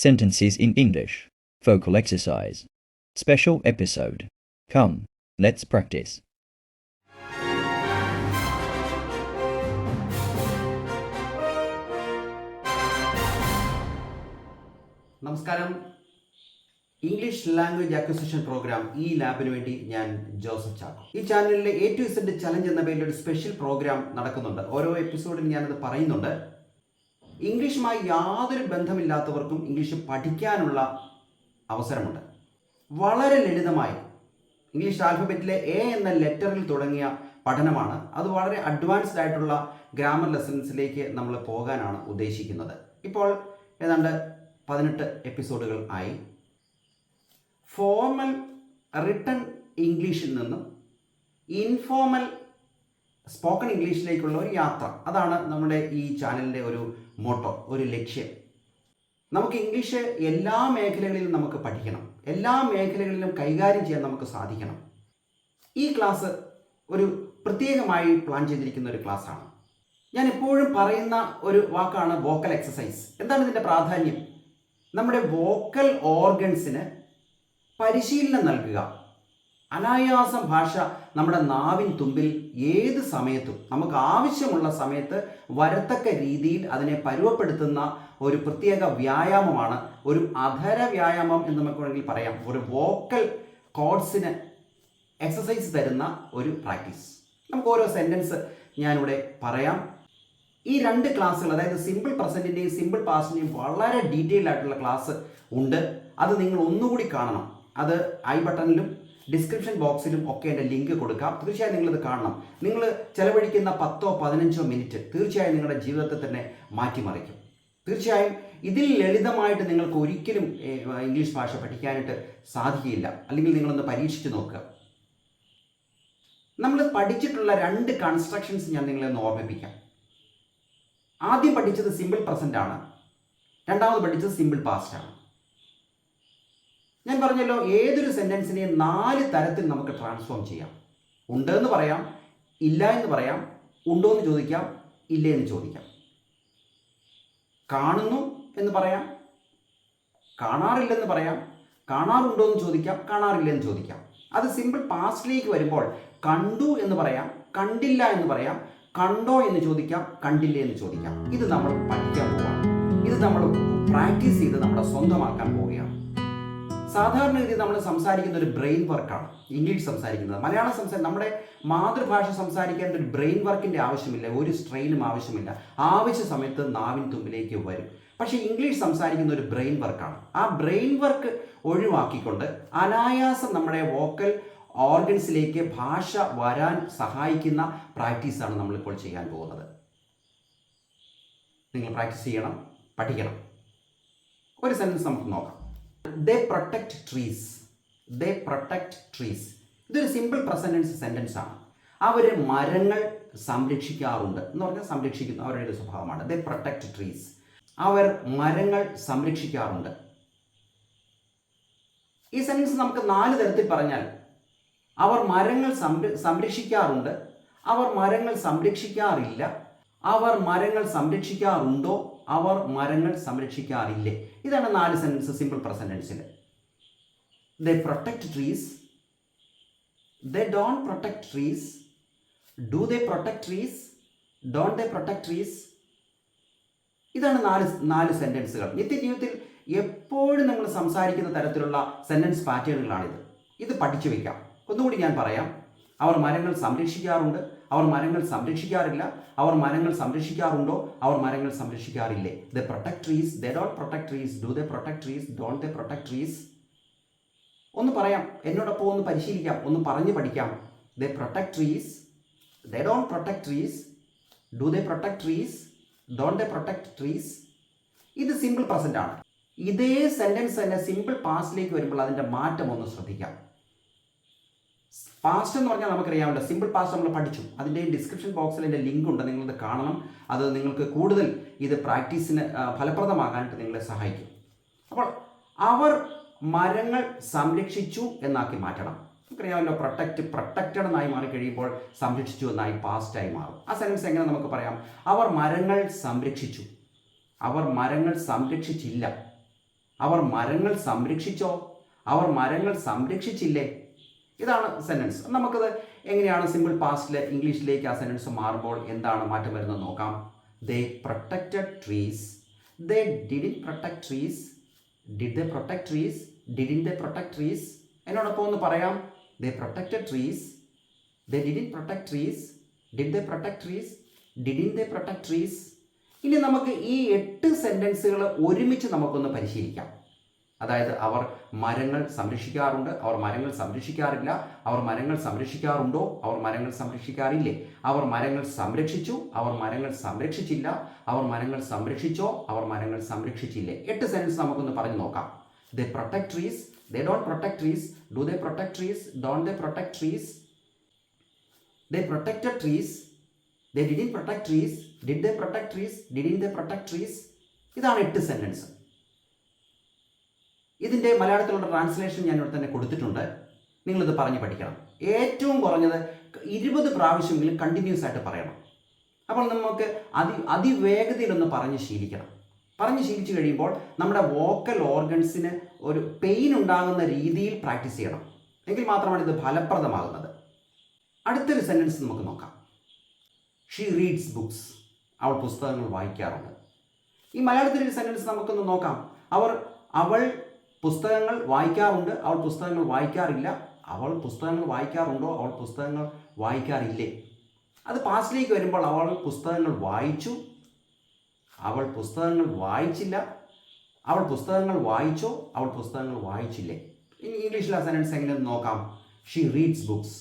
Sentences in English. Vocal exercise. Special episode. Come, let's practice. നമസ്കാരം. English language acquisition programme ഈ ലാബിന് വേണ്ടി ഞാൻ Joseph Chacko. ഈ ചാനലിലെ A to Z ചലഞ്ച് എന്ന പേരിൽ ഒരു സ്പെഷ്യൽ പ്രോഗ്രാം നടക്കുന്നുണ്ട്. ഓരോ എപ്പിസോഡിൽ ഞാനത് പറയുന്നുണ്ട്. ഇംഗ്ലീഷുമായി യാതൊരു ബന്ധമില്ലാത്തവർക്കും ഇംഗ്ലീഷ് പഠിക്കാനുള്ള അവസരമുണ്ട്. വളരെ ലളിതമായി ഇംഗ്ലീഷ് ആൽഫബറ്റിലെ A എന്ന ലെറ്ററിൽ തുടങ്ങിയ പഠനമാണ്. അത് വളരെ അഡ്വാൻസ്ഡ് ആയിട്ടുള്ള ഗ്രാമർ ലെസൺസിലേക്ക് നമ്മൾ പോകാനാണ് ഉദ്ദേശിക്കുന്നത്. ഇപ്പോൾ ഏതാണ്ട് 18 എപ്പിസോഡുകൾ ആയി. ഫോർമൽ റിട്ടൺ ഇംഗ്ലീഷിൽ നിന്നും ഇൻഫോർമൽ സ്പോക്കൺ ഇംഗ്ലീഷിലേക്കുള്ള ഒരു യാത്ര, അതാണ് നമ്മുടെ ഈ ചാനലിൻ്റെ ഒരു മോട്ടോ, ഒരു ലക്ഷ്യം. നമുക്ക് ഇംഗ്ലീഷ് എല്ലാ മേഖലകളിലും നമുക്ക് പഠിക്കണം, എല്ലാ മേഖലകളിലും കൈകാര്യം ചെയ്യാൻ നമുക്ക് സാധിക്കണം. ഈ ക്ലാസ് ഒരു പ്രത്യേകമായി പ്ലാൻ ചെയ്തിരിക്കുന്ന ഒരു ക്ലാസ്സാണ്. ഞാൻ എപ്പോഴും പറയുന്ന ഒരു വാക്കാണ് വോക്കൽ എക്സസൈസ്. എന്താണ് ഇതിൻ്റെ പ്രാധാന്യം? നമ്മുടെ വോക്കൽ ഓർഗൻസിന് പരിശീലനം നൽകുക. അനായാസം ഭാഷ നമ്മുടെ നാവിൻ തുമ്പിൽ ഏത് സമയത്തും നമുക്ക് ആവശ്യമുള്ള സമയത്ത് വരത്തക്ക രീതിയിൽ അതിനെ പരുവപ്പെടുത്തുന്ന ഒരു പ്രത്യേക വ്യായാമമാണ്, ഒരു അധര വ്യായാമം എന്ന് നമുക്ക് വേണമെങ്കിൽ പറയാം. ഒരു വോക്കൽ കോഡ്സിന് എക്സസൈസ് തരുന്ന ഒരു പ്രാക്ടീസ്. നമുക്ക് ഓരോ സെൻറ്റൻസ് ഞാനിവിടെ പറയാം. ഈ 2 ക്ലാസ്സുകൾ, അതായത് സിമ്പിൾ പ്രസൻറ്റിൻ്റെയും സിമ്പിൾ പാസ്റ്റിൻ്റെയും വളരെ ഡീറ്റെയിൽ ആയിട്ടുള്ള ക്ലാസ് ഉണ്ട്. അത് നിങ്ങൾ ഒന്നുകൂടി കാണണം. അത് ഐ ബട്ടണിലും ഡിസ്ക്രിപ്ഷൻ ബോക്സിലും ഒക്കെ എൻ്റെ ലിങ്ക് കൊടുക്കാം. തീർച്ചയായും നിങ്ങളിത് കാണണം. നിങ്ങൾ ചെലവഴിക്കുന്ന 10-15 മിനിറ്റ് തീർച്ചയായും നിങ്ങളുടെ ജീവിതത്തെ തന്നെ മാറ്റിമറിക്കും. തീർച്ചയായും ഇതിൽ ലളിതമായിട്ട് നിങ്ങൾക്ക് ഒരിക്കലും ഇംഗ്ലീഷ് ഭാഷ പഠിക്കാനായിട്ട് സാധിക്കില്ല. അല്ലെങ്കിൽ നിങ്ങളൊന്ന് പരീക്ഷിച്ച് നോക്കുക. നമ്മൾ പഠിച്ചിട്ടുള്ള 2 കൺസ്ട്രക്ഷൻസ് ഞാൻ നിങ്ങളെ ഒന്ന് ഓർമ്മിപ്പിക്കാം. ആദ്യം പഠിച്ചത് സിമ്പിൾ പ്രസൻ്റ് ആണ്, രണ്ടാമത് പഠിച്ചത് സിമ്പിൾ പാസ്റ്റ് ആണ്. ഞാൻ പറഞ്ഞല്ലോ, ഏതൊരു സെൻറ്റൻസിനെയും 4 തരത്തിൽ നമുക്ക് ട്രാൻസ്ഫോം ചെയ്യാം. ഉണ്ട് എന്ന് പറയാം, ഇല്ല എന്ന് പറയാം, ഉണ്ടോ എന്ന് ചോദിക്കാം, ഇല്ലേ എന്ന് ചോദിക്കാം. കാണുന്നു എന്ന് പറയാം, കാണാറില്ലെന്ന് പറയാം, കാണാറുണ്ടോ എന്ന് ചോദിക്കാം, കാണാറില്ലെന്ന് ചോദിക്കാം. അത് സിമ്പിൾ പാസ്റ്റിലേക്ക് വരുമ്പോൾ കണ്ടു എന്ന് പറയാം, കണ്ടില്ല എന്ന് പറയാം, കണ്ടോ എന്ന് ചോദിക്കാം, കണ്ടില്ലേ എന്ന് ചോദിക്കാം. ഇത് നമ്മൾ പഠിക്കാൻ പോവുകയാണ്. ഇത് നമ്മൾ പ്രാക്ടീസ് ചെയ്ത് നമ്മുടെ സ്വന്തമാക്കാൻ പോവുകയാണ്. സാധാരണ രീതിയിൽ നമ്മൾ സംസാരിക്കുന്ന ഒരു ബ്രെയിൻ വർക്കാണ് ഇംഗ്ലീഷ് സംസാരിക്കുന്നത്. മലയാളം നമ്മുടെ മാതൃഭാഷ സംസാരിക്കാൻ ഒരു ബ്രെയിൻ വർക്കിൻ്റെ ആവശ്യമില്ല, ഒരു സ്ട്രെയിനും ആവശ്യമില്ല. ആവശ്യ സമയത്ത് നാവിൻ തുമ്പിലേക്ക് വരും. പക്ഷേ ഇംഗ്ലീഷ് സംസാരിക്കുന്ന ഒരു ബ്രെയിൻ വർക്കാണ്. ആ ബ്രെയിൻ വർക്ക് ഒഴിവാക്കിക്കൊണ്ട് അനായാസം നമ്മുടെ വോക്കൽ ഓർഗൻസിലേക്ക് ഭാഷ വരാൻ സഹായിക്കുന്ന പ്രാക്ടീസാണ് നമ്മളിപ്പോൾ ചെയ്യാൻ പോകുന്നത്. നിങ്ങൾ പ്രാക്ടീസ് ചെയ്യണം, പഠിക്കണം. ഒരു സെൻറ്റൻസ് നമുക്ക് നോക്കാം. ദേ പ്രൊട്ടക്റ്റ് ട്രീസ്. ദേ പ്രൊട്ടക്റ്റ് ട്രീസ്. ഇതൊരു സിമ്പിൾ പ്രസൻറ്റ് സെൻറ്റൻസ് ആണ്. അവർ മരങ്ങൾ സംരക്ഷിക്കാറുണ്ട് എന്ന് പറഞ്ഞാൽ സംരക്ഷിക്കുന്നു, അവരുടെ ഒരു സ്വഭാവമാണ്. ദേ പ്രൊട്ടക്റ്റ് ട്രീസ്. അവർ മരങ്ങൾ സംരക്ഷിക്കാറുണ്ട്. ഈ സെൻറ്റൻസ് നമുക്ക് 4 തരത്തിൽ പറഞ്ഞാൽ, അവർ മരങ്ങൾ സംരക്ഷിക്കാറുണ്ട്, അവർ മരങ്ങൾ സംരക്ഷിക്കാറില്ല, അവർ മരങ്ങൾ സംരക്ഷിക്കാറുണ്ടോ, അവർ മരങ്ങൾ സംരക്ഷിക്കാറില്ലേ. ഇതാണ് 4 സെൻറ്റൻസ് സിമ്പിൾ പ്രസൻറ്റൻസിൽ. They protect trees, they don't protect trees, do they protect trees, don't they protect trees. ഇതാണ് 4 സെൻറ്റൻസുകൾ. നിത്യജീവിതത്തിൽ എപ്പോഴും നമ്മൾ സംസാരിക്കുന്ന തരത്തിലുള്ള സെൻറ്റൻസ് പാറ്റേണുകളാണിത്. ഇത് പഠിച്ചു വയ്ക്കാം. ഒന്നുകൂടി ഞാൻ പറയാം. അവർ മരങ്ങൾ സംരക്ഷിക്കാറുണ്ട്, അവർ മരങ്ങൾ സംരക്ഷിക്കാറില്ല, അവർ മരങ്ങൾ സംരക്ഷിക്കാറുണ്ടോ, അവർ മരങ്ങൾ സംരക്ഷിക്കാറില്ലേ. They protect trees, they don't protect trees, do they protect trees, don't they protect trees. ഒന്ന് പറയാം, എന്നോടൊപ്പം ഒന്ന് പരിശീലിക്കാം, ഒന്ന് പറഞ്ഞു പഠിക്കാം. They protect trees, they don't protect trees, do they protect trees, don't they protect trees. ഇത് സിമ്പിൾ പ്രസൻ്റ് ആണ്. ഇതേ സെൻറ്റൻസ് തന്നെ സിമ്പിൾ പാസ്റ്റിലേക്ക് വരുമ്പോൾ അതിൻ്റെ മാറ്റം ഒന്ന് ശ്രദ്ധിക്കാം. പാസ്റ്റ് എന്ന് പറഞ്ഞാൽ നമുക്കറിയാമല്ലോ, സിമ്പിൾ പാസ്റ്റ് നമ്മൾ പഠിച്ചു. അതിൻ്റെ ഡിസ്ക്രിപ്ഷൻ ബോക്സിൽ എൻ്റെ ലിങ്ക് ഉണ്ട്, നിങ്ങളത് കാണണം. അത് നിങ്ങൾക്ക് കൂടുതൽ ഇത് പ്രാക്ടീസിന് ഫലപ്രദമാകാനായിട്ട് നിങ്ങളെ സഹായിക്കും. അപ്പോൾ അവർ മരങ്ങൾ സംരക്ഷിച്ചു എന്നാക്കി മാറ്റണം. നമുക്കറിയാമല്ലോ, പ്രൊട്ടക്റ്റഡ് എന്നായി മാറിക്കഴിയുമ്പോൾ സംരക്ഷിച്ചു എന്നായി പാസ്റ്റായി മാറും. ആ സെൻറ്റൻസ് എങ്ങനെ നമുക്ക് പറയാം? അവർ മരങ്ങൾ സംരക്ഷിച്ചു, അവർ മരങ്ങൾ സംരക്ഷിച്ചില്ല, അവർ മരങ്ങൾ സംരക്ഷിച്ചോ? അവർ മരങ്ങൾ സംരക്ഷിച്ചില്ലേ? ഇതാണ് സെൻറ്റൻസ്. നമുക്കത് എങ്ങനെയാണ് സിമ്പിൾ പാസ്റ്റിൽ ഇംഗ്ലീഷിലേക്ക് ആ സെൻറ്റൻസ് മാറുമ്പോൾ എന്താണ് മാറ്റം വരുന്നത് നോക്കാം. They protected trees. They didn't protect trees. Did they protect trees? Didn't they protect trees? എന്നോടൊപ്പം ഒന്ന് പറയാം. They protected trees. They didn't protect trees. Did they protect trees? Didn't they protect trees? ഇനി നമുക്ക് ഈ 8 സെൻറ്റൻസുകൾ ഒരുമിച്ച് നമുക്കൊന്ന് പരിശീലിക്കാം. അതായത് അവർ മരങ്ങൾ സംരക്ഷിക്കാറുണ്ട്, അവർ മരങ്ങൾ സംരക്ഷിക്കാറില്ല, അവർ മരങ്ങൾ സംരക്ഷിക്കാറുണ്ടോ, അവർ മരങ്ങൾ സംരക്ഷിക്കാറില്ലേ, അവർ മരങ്ങൾ സംരക്ഷിച്ചു, അവർ മരങ്ങൾ സംരക്ഷിച്ചില്ല, അവർ മരങ്ങൾ സംരക്ഷിച്ചോ, അവർ മരങ്ങൾ സംരക്ഷിച്ചില്ലേ. 8 സെൻറ്റൻസ് നമുക്കൊന്ന് പറഞ്ഞു നോക്കാം. They protect trees. They don't protect trees. Do they protect trees? Don't they protect trees? They protected trees. They didn't protect trees. Did they protect trees? Didn't they protect trees? ഇതാണ് 8 sentence. ഇതിൻ്റെ മലയാളത്തിലുള്ള translation ഞാൻ ഇവിടെ തന്നെ കൊടുത്തിട്ടുണ്ട്. നിങ്ങളിത് പറഞ്ഞ് പഠിക്കണം. ഏറ്റവും കുറഞ്ഞത് 20 പ്രാവശ്യമെങ്കിലും കണ്ടിന്യൂസ് ആയിട്ട് പറയണം. അപ്പോൾ നമുക്ക് അതിവേഗതയിലൊന്ന് പറഞ്ഞ് ശീലിക്കണം. പറഞ്ഞ് ശീലിച്ച് കഴിയുമ്പോൾ നമ്മുടെ വോക്കൽ ഓർഗൻസിന് ഒരു പെയിൻ ഉണ്ടാകുന്ന രീതിയിൽ പ്രാക്ടീസ് ചെയ്യണം. എങ്കിൽ മാത്രമാണ് ഇത് ഫലപ്രദമാകുന്നത്. അടുത്തൊരു സെൻറ്റൻസ് നമുക്ക് നോക്കാം. She reads books. അവൾ പുസ്തകങ്ങൾ വായിക്കാറുണ്ട്. ഈ മലയാളത്തിലൊരു സെൻറ്റൻസ് നമുക്കൊന്ന് നോക്കാം. അവൾ പുസ്തകങ്ങൾ വായിക്കാറുണ്ട്. അവൾ പുസ്തകങ്ങൾ വായിക്കാറില്ല. അവൾ പുസ്തകങ്ങൾ വായിക്കാറുണ്ടോ? അവൾ പുസ്തകങ്ങൾ വായിക്കാറില്ലേ? അത് പാസ്റ്റിലേക്ക് വരുമ്പോൾ അവൾ പുസ്തകങ്ങൾ വായിച്ചു. അവൾ പുസ്തകങ്ങൾ വായിച്ചില്ല. അവൾ പുസ്തകങ്ങൾ വായിച്ചോ? അവൾ പുസ്തകങ്ങൾ വായിച്ചില്ലേ? ഇനി ഇംഗ്ലീഷിൽ ആ സെൻറ്റൻസ് എങ്ങനെയെന്ന് നോക്കാം. She reads books.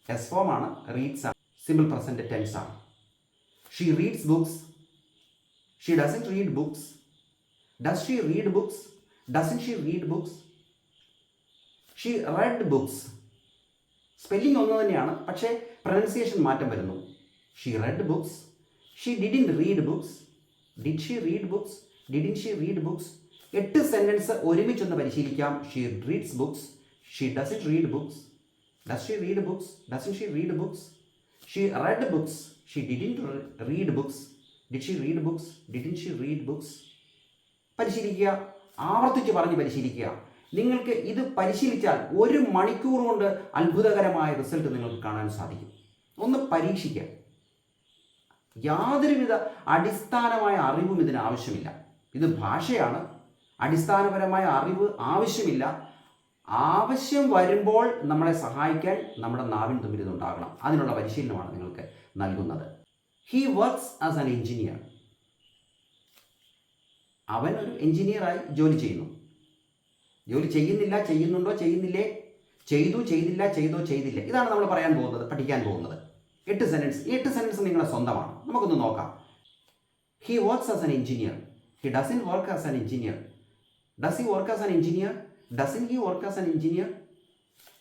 S form ആണ്, റീഡ്സ് ആണ്, സിമ്പിൾ പ്രസൻറ്റ് ടെൻസ് ആണ്. She reads books. She doesn't read books. Does she read books? Doesn't she read books? She read books. Spelling ഒന്ന് തന്നെയാണ്, പക്ഷേ പ്രൊനൗൺസിയേഷൻ മാറ്റം വരുന്നു. She read books. She didn't read books. Did she read books? Didn't she read books? 8 sentence ഒരുമിച്ചൊന്ന് പരിശീലിക്കാം. She reads books. She doesn't read books. Does she read books? Doesn't she read books? She read books. She didn't read books. Did she read books? Didn't she read books? പരിശീലിക്കുക. ആവർത്തിച്ച് പറഞ്ഞ് പരിശീലിക്കുക. നിങ്ങൾക്ക് ഇത് പരിശീലിച്ചാൽ 1 മണിക്കൂർ കൊണ്ട് അത്ഭുതകരമായ റിസൾട്ട് നിങ്ങൾക്ക് കാണാൻ സാധിക്കും. ഒന്ന് പരീക്ഷിക്കുക. യാതൊരുവിധ അടിസ്ഥാനമായ അറിവും ഇതിന് ആവശ്യമില്ല. ഇത് ഭാഷയാണ്. അടിസ്ഥാനപരമായ അറിവ് ആവശ്യമില്ല. ആവശ്യം വരുമ്പോൾ നമ്മളെ സഹായിക്കാൻ നമ്മുടെ നാവിൻ തുമ്പിൽ ഇതുണ്ടാകണം. അതിനുള്ള പരിശീലനമാണ് നിങ്ങൾക്ക് നൽകുന്നത്. He works as an engineer. അവൻ ഒരു എഞ്ചിനീയറായി ജോലി ചെയ്യുന്നു. ജോലി ചെയ്യുന്നില്ല, ചെയ്യുന്നുണ്ടോ, ചെയ്യുന്നില്ലേ, ചെയ്തു, ചെയ്തില്ല, ചെയ്തോ, ചെയ്തില്ല. ഇതാണ് നമ്മൾ പറയാൻ പോകുന്നത്, പഠിക്കാൻ പോകുന്നത്. 8 സെൻറ്റൻസ്. ഈ 8 സെൻറ്റൻസ് നിങ്ങളുടെ സ്വന്തമാണ്. നമുക്കൊന്ന് നോക്കാം. He works as an engineer. He doesn't work as an engineer. Does he work as an engineer? Doesn't he work as an engineer?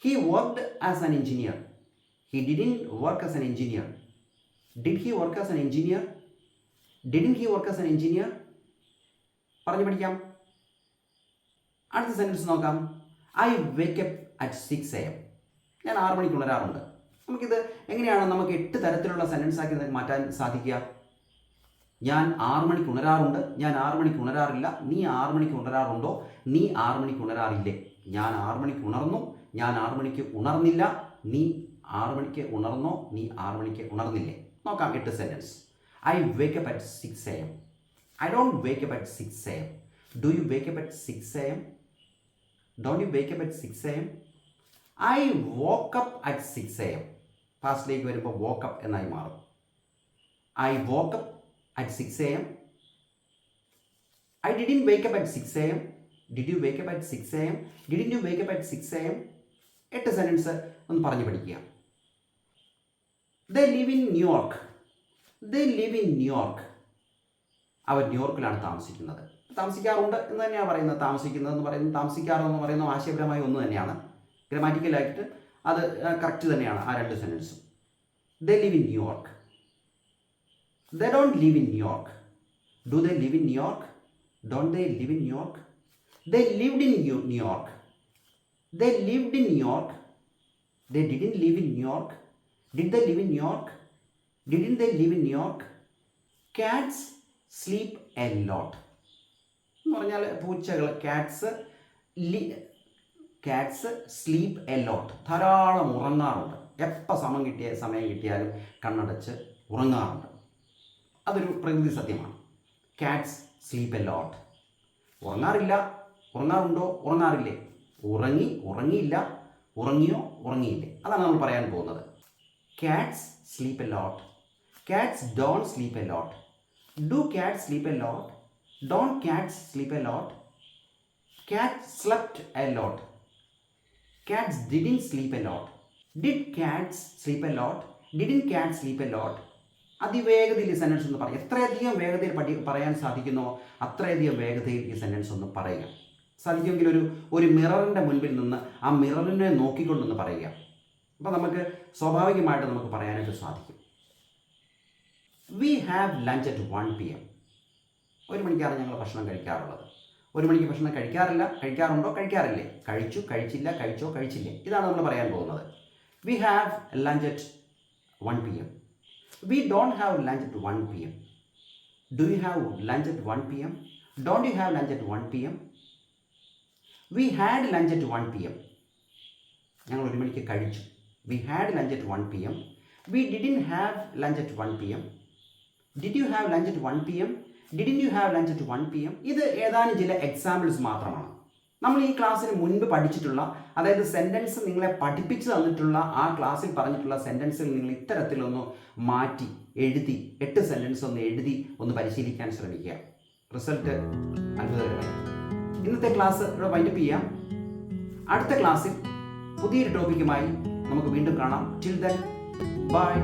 He worked as an engineer. He didn't work as an engineer. Did he work as an engineer? Didn't he work as an engineer? പറഞ്ഞു പഠിക്കാം. അടുത്ത sentence നോക്കാം. I wake up at 6 AM. ഞാൻ 6 മണിക്ക് ഉണരാറുണ്ട്. നമുക്കിത് എങ്ങനെയാണ് നമുക്ക് 8 തരത്തിലുള്ള സെൻറ്റൻസ് ആക്കി മാറ്റാൻ സാധിക്കുക? ഞാൻ 6 മണിക്ക് ഉണരാറുണ്ട്. ഞാൻ 6 മണിക്ക് ഉണരാറില്ല. നീ 6 മണിക്ക് ഉണരാറുണ്ടോ? നീ 6 മണിക്ക് ഉണരാറില്ലേ? ഞാൻ 6 മണിക്ക് ഉണർന്നു. ഞാൻ 6 മണിക്ക് ഉണർന്നില്ല. നീ 6 മണിക്ക് ഉണർന്നോ? നീ 6 മണിക്ക് ഉണർന്നില്ലേ? നോക്കാം 8 sentence. I wake up at 6 AM. I don't wake up at 6 AM. Do you wake up at 6 AM? Don't you wake up at 6 AM? I woke up at 6 AM. പാസ്റ്റിലേക്ക് വരുമ്പോൾ woke up എന്നായി മാറും. I woke up at 6 AM. I didn't wake up at 6 AM. Did you wake up at 6 AM? Didn't you wake up at 6 AM? 8 sentence ഒന്ന് പറഞ്ഞു പഠിക്കുക. They live in New York. They live in New York. അവർ ന്യൂയോർക്കിലാണ് താമസിക്കുന്നത്. താമസിക്കാറുണ്ട് എന്ന് തന്നെയാണ് പറയുന്നത്. താമസിക്കുന്നതെന്ന് പറയുന്നത്, താമസിക്കാറെന്ന് പറയുന്നത് ആശയപരമായി ഒന്ന് തന്നെയാണ്. ഗ്രാമാറ്റിക്കലായിട്ട് അത് കറക്റ്റ് തന്നെയാണ് ആ 2 സെൻറ്റൻസും. They live in New York. They don't live in New York. Do they live in New York? Don't they live in New York? They lived in New York. They lived in New York. They didn't live in New York. Did they live in New York? Didn't they live in New York? Cats sleep a lot. എന്ന് പറഞ്ഞാൽ പൂച്ചകൾ, cats sleep a ലോട്ട്, ധാരാളം ഉറങ്ങാറുണ്ട്. എപ്പോൾ സമയം കിട്ടിയാലും കണ്ണടച്ച് ഉറങ്ങാറുണ്ട്. അതൊരു പ്രകൃതി സത്യമാണ്. Cats sleep a lot. ഉറങ്ങാറില്ല, ഉറങ്ങാറുണ്ടോ, ഉറങ്ങാറില്ലേ, ഉറങ്ങിയില്ല, ഉറങ്ങിയോ, ഉറങ്ങിയില്ലേ, അതാണ് നമ്മൾ പറയാൻ പോകുന്നത്. Cats sleep a lot. Cats don't sleep a lot. Do cats sleep a lot? Don't cats sleep a lot? Cats slept a lot. Cats didn't sleep a lot. Did cats sleep a lot? Didn't cats sleep a lot? അതിവേഗതയിൽ ഈ sentence ഒന്ന് പറയാം. എത്രയധികം വേഗതയിൽ പറയാൻ സാധിക്കുന്നോ അത്രയധികം വേഗതയിൽ ഈ sentence ഒന്ന് പറയുക. സാധിക്കുമെങ്കിൽ ഒരു മിററിൻ്റെ മുൻപിൽ നിന്ന് ആ മിററിനെ നോക്കിക്കൊണ്ടൊന്ന് പറയുക. അപ്പോൾ നമുക്ക് സ്വാഭാവികമായിട്ട് നമുക്ക് പറയാനായിട്ട് സാധിക്കും. V have lunch at 1 PM. 1 മണിക്കാണ് ഞങ്ങൾ ഭക്ഷണം കഴിക്കാറുള്ളത്. 1 മണിക്ക് ഭക്ഷണം കഴിക്കാറുണ്ടോ, കഴിക്കാറില്ലേ, കഴിച്ചു, കഴിച്ചില്ല, കഴിച്ചോ, കഴിച്ചില്ലേ, ഇതാണ് നമ്മൾ പറയാൻ പോകുന്നത്. We have lunch at 1 PM. We don't have lunch at 1 PM. Do you have lunch at 1 PM? Don't you have lunch at 1 PM? We had lunch at 1 PM. ഞങ്ങൾ 1 മണിക്ക് കഴിച്ചു. We had lunch at 1 PM. We didn't have lunch at 1 PM. Did you have lunch at 1 PM? Didn't you have lunch at 1 PM? ഇത് ഏതാനും ചില examples മാത്രമാണ്. നമ്മൾ ഈ ക്ലാസ്സിന് മുൻപ് പഠിച്ചിട്ടുള്ള, അതായത് സെൻറ്റൻസ് നിങ്ങളെ പഠിപ്പിച്ച് തന്നിട്ടുള്ള ആ ക്ലാസ്സിൽ പറഞ്ഞിട്ടുള്ള സെൻറ്റൻസുകൾ നിങ്ങൾ ഇത്തരത്തിലൊന്ന് മാറ്റി എഴുതി 8 സെൻറ്റൻസ് ഒന്ന് എഴുതി ഒന്ന് പരിശീലിക്കാൻ ശ്രമിക്കുക. റിസൾട്ട് അത്ഭുതകരമായി. ഇന്നത്തെ ക്ലാസ് ഇവിടെ വൈൻഡപ്പ് ചെയ്യാം. അടുത്ത ക്ലാസ്സിൽ പുതിയൊരു ടോപ്പിക്കുമായി നമുക്ക് വീണ്ടും കാണാം. Till then bye.